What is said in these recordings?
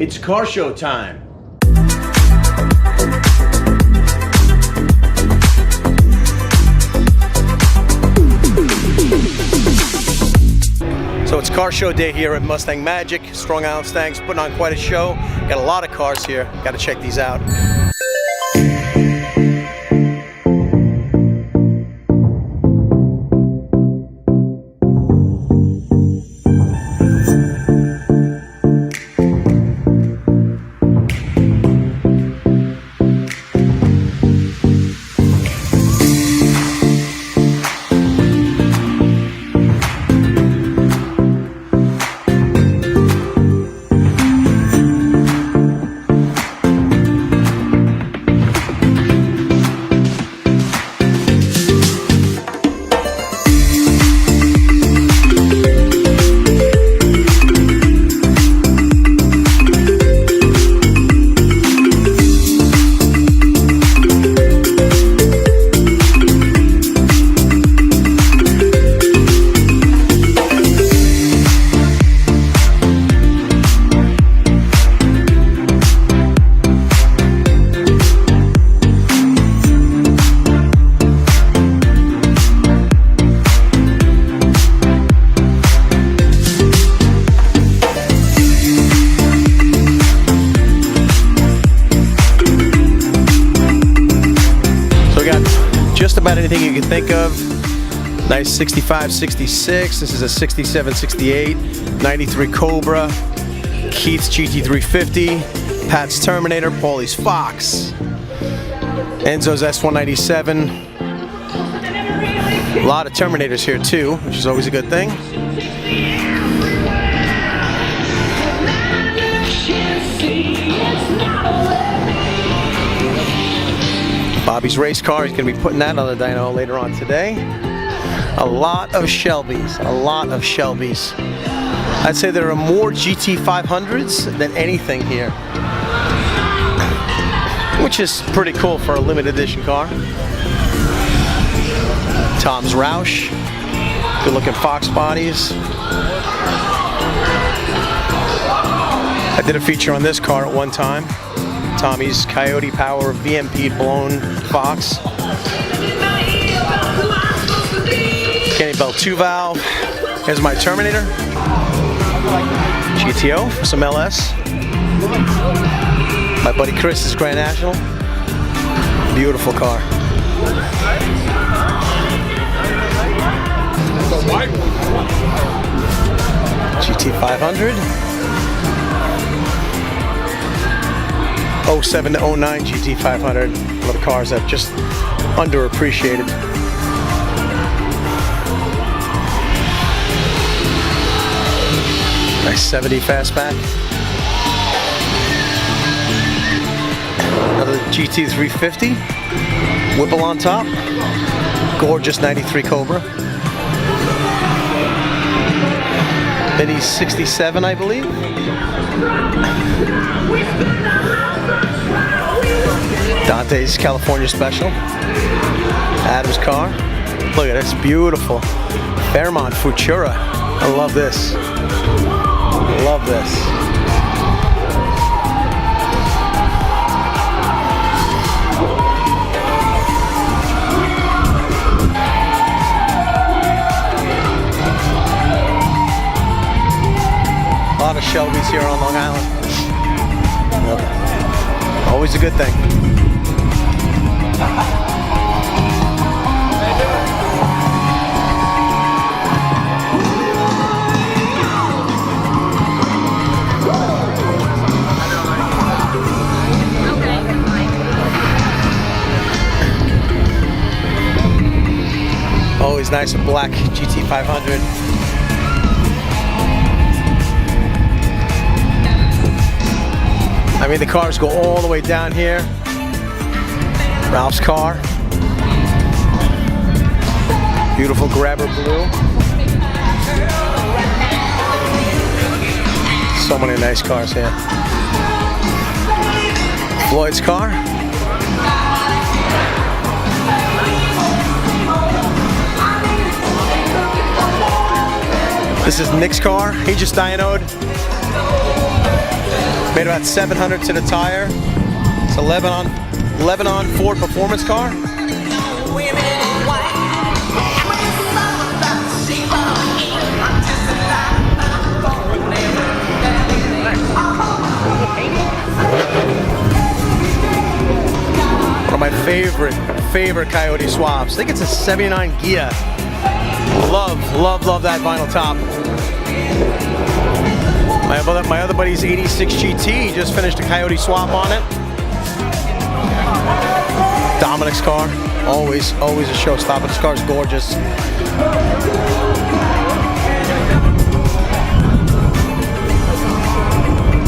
It's car show time. So it's car show day here at Mustang Magic. Strong Island Stangs putting on quite a show. Got a lot of cars here. Got to check these out. Just about anything you can think of. Nice 65, 66. This is a 67, 68, 93 Cobra, Keith's GT350, Pat's Terminator, Paulie's Fox, Enzo's S197. A lot of Terminators here too, which is always a good thing. Bobby's race car, he's going to be putting that on the dyno later on today. A lot of Shelbys, a lot of Shelbys. I'd say there are more GT500s than anything here, which is pretty cool for a limited edition car. Tom's Roush, good looking Fox bodies. I did a feature on this car at one time. Tommy's Coyote Power VMP blown Fox. Kenny Bell 2 valve. Here's my Terminator. GTO for some LS. My buddy Chris's Grand National. Beautiful car. GT500. 07 to 09 GT500. One of the cars that just underappreciated. Nice 70 fastback. Another GT350. Whipple on top. Gorgeous 93 Cobra. Benny's 67, I believe. Dante's California Special. Adam's car. Look at this, beautiful. Fairmont Futura. I love this. Love this. A lot of Shelbys here on Long Island. Always a good thing. Always nice and black GT500. I mean, the cars go all the way down here. Ralph's car. Beautiful grabber blue. So many nice cars here. Floyd's car. This is Nick's car. He just dynoed. Made about 700 to the tire. It's a Lebanon Ford performance car. One of my favorite Coyote swaps. I think it's a 79 Gia. Love that vinyl top. My other buddy's 86 GT just finished a Coyote swap on it. Dominic's car, always a showstopper. This car's gorgeous.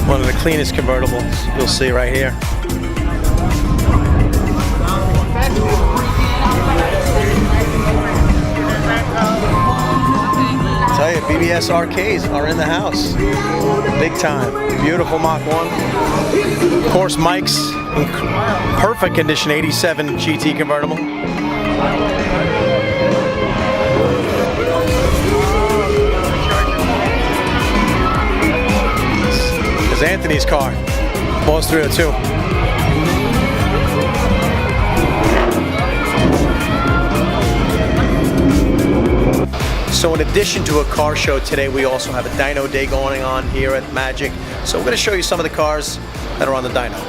One of the cleanest convertibles you'll see right here. Tell you, BBS RKs are in the house. Big time. Beautiful Mach 1. Of course, Mike's in perfect condition 87 GT convertible. This is Anthony's car. Boss 302. So in addition to a car show today, we also have a dyno day going on here at Magic. So we're going to show you some of the cars that are on the dyno.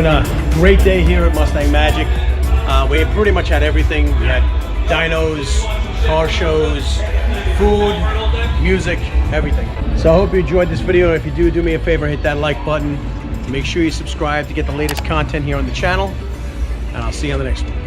been a great day here at Mustang Magic. We pretty much had everything. We had dynos, car shows, food, music, everything. So I hope you enjoyed this video. If you do, do me a favor, hit that like button. Make sure you subscribe to get the latest content here on the channel. And I'll see you on the next one.